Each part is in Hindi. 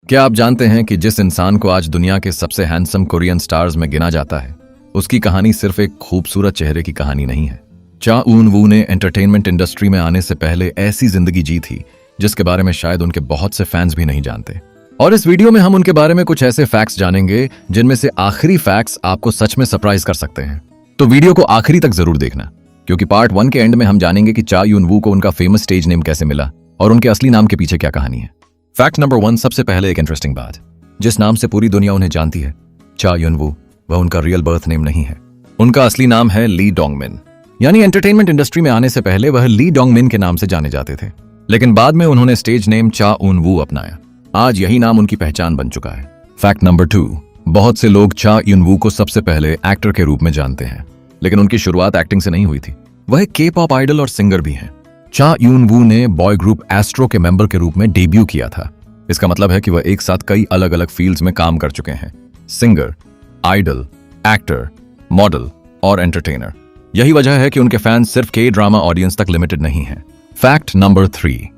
क्या आप जानते हैं कि जिस इंसान को आज दुनिया के सबसे हैंडसम कोरियन स्टार्स में गिना जाता है, उसकी कहानी सिर्फ एक खूबसूरत चेहरे की कहानी नहीं है। चा ऊन वू ने एंटरटेनमेंट इंडस्ट्री में आने से पहले ऐसी जिंदगी जी थी जिसके बारे में शायद उनके बहुत से फैंस भी नहीं जानते। और इस वीडियो में हम उनके बारे में कुछ ऐसे फैक्ट्स जानेंगे जिनमें से आखिरी फैक्ट्स आपको सच में सरप्राइज कर सकते हैं। तो वीडियो को आखिरी तक जरूर देखना, क्योंकि पार्ट 1 के एंड में हम जानेंगे कि चा यून वू को उनका फेमस स्टेज नेम कैसे मिला और उनके असली नाम के पीछे क्या कहानी है। फैक्ट नंबर 1, सबसे पहले एक इंटरेस्टिंग बात, जिस नाम से पूरी दुनिया उन्हें जानती है, चा यून वू, वह उनका रियल बर्थ नेम नहीं है। उनका असली नाम है ली डोंगमिन। यानी एंटरटेनमेंट इंडस्ट्री में आने से पहले वह ली डोंगमिन के नाम से जाने जाते थे, लेकिन बाद में उन्होंने स्टेज नेम चा ऊन वू अपनाया। आज यही नाम उनकी पहचान बन चुका है। फैक्ट नंबर 2, बहुत से लोग चा यून वू को सबसे पहले एक्टर के रूप में जानते हैं, लेकिन उनकी शुरुआत एक्टिंग से नहीं हुई थी। वह के पॉप आइडल और सिंगर भी हैं। चा यून वू ने बॉय ग्रुप एस्ट्रो के मेंबर के रूप में डेब्यू किया था। इसका मतलब है कि वह एक साथ कई अलग अलग फील्ड्स में काम कर चुके हैं: सिंगर, आइडल, एक्टर, मॉडल और एंटरटेनर। यही वजह है कि उनके फैंस सिर्फ के ड्रामा ऑडियंस तक लिमिटेड नहीं हैं। फैक्ट नंबर 3,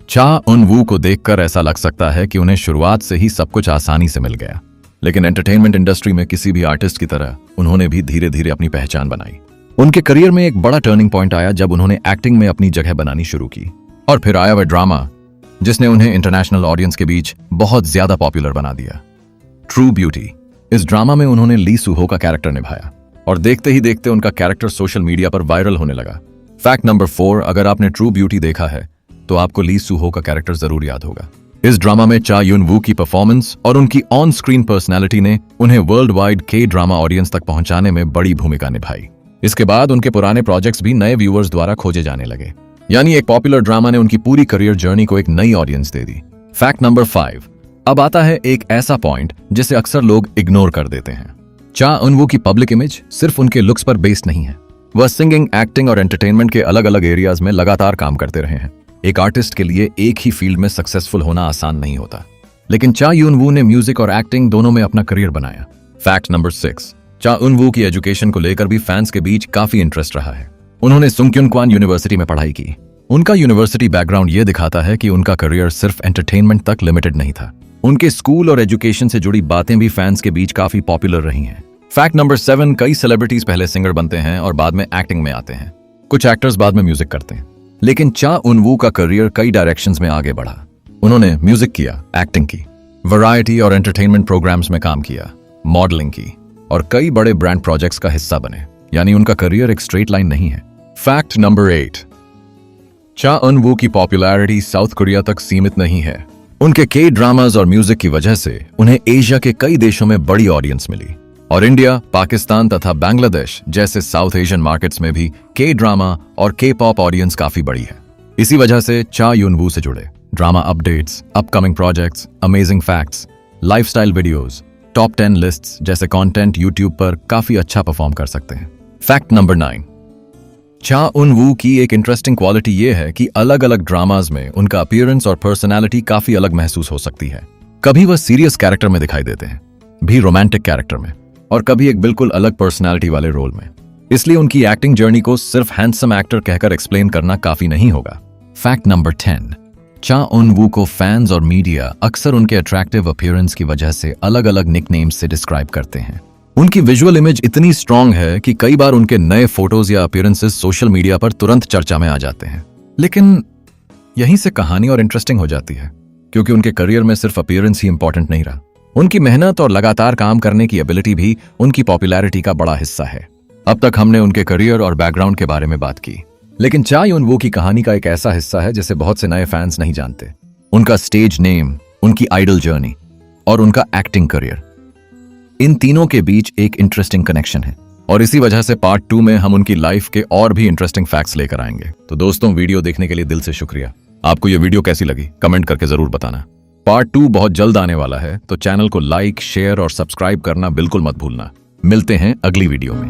चा ऊन वू को देखकर ऐसा लग सकता है कि उन्हें शुरुआत से ही सब कुछ आसानी से मिल गया, लेकिन एंटरटेनमेंट इंडस्ट्री में किसी भी आर्टिस्ट की तरह उन्होंने भी धीरे धीरे अपनी पहचान बनाई। उनके करियर में एक बड़ा टर्निंग पॉइंट आया जब उन्होंने एक्टिंग में अपनी जगह बनानी शुरू की, और फिर आया वह ड्रामा जिसने उन्हें इंटरनेशनल ऑडियंस के बीच बहुत ज्यादा पॉपुलर बना दिया। ट्रू ब्यूटी, इस ड्रामा में उन्होंने ली सुहो का कैरेक्टर निभाया और देखते ही देखते उनका कैरेक्टर सोशल मीडिया पर वायरल होने लगा। फैक्ट नंबर 4, अगर आपने ट्रू ब्यूटी देखा है तो आपको ली सुहो का कैरेक्टर जरूर याद होगा। इस ड्रामा में चा यून वू की परफॉर्मेंस और उनकी ऑन स्क्रीन पर्सनैलिटी ने उन्हें वर्ल्ड वाइड के ड्रामा ऑडियंस तक पहुंचाने में बड़ी भूमिका निभाई। इसके बाद उनके पुराने प्रोजेक्ट्स भी नए व्यूअर्स द्वारा खोजे जाने लगे, यानी एक पॉपुलर ड्रामा ने उनकी पूरी करियर जर्नी को एक नई audience they the. Fact number 5, अब आता है एक ऐसा पॉइंट जिसे अक्सर लोग इग्नोर कर देते हैं। चा ऊन वू की पब्लिक इमेज सिर्फ उनके लुक्स पर बेस्ड नहीं है। वह सिंगिंग, एक्टिंग और एंटरटेनमेंट के अलग अलग एरियाज में लगातार काम करते रहे हैं। एक आर्टिस्ट के लिए एक ही फील्ड में सक्सेसफुल होना आसान नहीं होता, लेकिन चा यून वू ने म्यूजिक और एक्टिंग दोनों में अपना करियर बनाया। फैक्ट नंबर 6, चा ऊन वू की एजुकेशन को लेकर भी फैंस के बीच काफी इंटरेस्ट रहा है। उन्होंने सुंग्क्युनक्वान यूनिवर्सिटी में पढ़ाई की। उनका यूनिवर्सिटी बैकग्राउंड यह दिखाता है कि उनका करियर सिर्फ एंटरटेनमेंट तक लिमिटेड नहीं था। उनके स्कूल और एजुकेशन से जुड़ी बातें भी फैंस के बीच काफी पॉपुलर रही हैं। फैक्ट नंबर 7, कई सेलिब्रिटीज पहले सिंगर बनते हैं और बाद में एक्टिंग में आते हैं। कुछ एक्टर्स बाद में म्यूजिक करते हैं, लेकिन चा ऊन वू का करियर कई डायरेक्शंस में आगे बढ़ा। उन्होंने म्यूजिक किया, एक्टिंग की, वैरायटी और एंटरटेनमेंट प्रोग्राम्स में काम किया, मॉडलिंग की और कई बड़े ब्रांड प्रोजेक्ट्स का हिस्सा बने। यानी उनका करियर एक स्ट्रेट लाइन नहीं है। फैक्ट नंबर 8, चा ऊन वू की पॉपुलैरिटी साउथ कोरिया तक सीमित नहीं है। उनके के ड्रामास और म्यूजिक की वजह से उन्हें एशिया के कई देशों में बड़ी ऑडियंस मिली, और इंडिया, पाकिस्तान तथा बांग्लादेश जैसे साउथ एशियन मार्केट्स में भी के ड्रामा और के पॉप ऑडियंस काफी बड़ी है। इसी वजह से चा यून वू से जुड़े drama updates, upcoming projects, amazing facts, lifestyle videos, top 10 lists जैसे कंटेंट यूट्यूब पर काफी अच्छा परफॉर्म कर सकते हैं। फैक्ट नंबर 9, चा ऊन वू की एक इंटरेस्टिंग क्वालिटी यह है कि अलग अलग ड्रामाज में उनका अपीयरेंस और पर्सनैलिटी काफी अलग महसूस हो सकती है। कभी वह सीरियस कैरेक्टर में दिखाई देते हैं, भी रोमांटिक कैरेक्टर में, और कभी एक बिल्कुल अलग पर्सनैलिटी वाले रोल में। इसलिए उनकी एक्टिंग जर्नी को सिर्फ हैंडसम एक्टर कहकर एक्सप्लेन करना काफी नहीं होगा। फैक्ट नंबर 10, चा ऊन वू को फैंस और मीडिया अक्सर उनके अट्रैक्टिव अपीयरेंस की वजह से अलग अलग निकनेम्स से डिस्क्राइब करते हैं। उनकी विजुअल इमेज इतनी स्ट्रांग है कि कई बार उनके नए फोटोज या अपीयरेंसेस सोशल मीडिया पर तुरंत चर्चा में आ जाते हैं। लेकिन यहीं से कहानी और इंटरेस्टिंग हो जाती है, क्योंकि उनके करियर में सिर्फ अपीयरेंस ही इंपॉर्टेंट नहीं रहा। उनकी मेहनत और लगातार काम करने की एबिलिटी भी उनकी पॉपुलैरिटी का बड़ा हिस्सा है। अब तक हमने उनके करियर और बैकग्राउंड के बारे में बात की, लेकिन चा यून वू की कहानी का एक ऐसा हिस्सा है जिसे बहुत से नए फैंस नहीं जानते। उनका स्टेज नेम, उनकी आइडल जर्नी और उनका एक्टिंग करियर, इन तीनों के बीच एक इंटरेस्टिंग कनेक्शन है, और इसी वजह से पार्ट 2 में हम उनकी लाइफ के और भी इंटरेस्टिंग फैक्ट्स लेकर आएंगे। तो दोस्तों, वीडियो देखने के लिए दिल से शुक्रिया। आपको यह वीडियो कैसी लगी कमेंट करके जरूर बताना। पार्ट 2 बहुत जल्द आने वाला है, तो चैनल को लाइक, शेयर और सब्सक्राइब करना बिल्कुल मत भूलना। मिलते हैं अगली वीडियो में।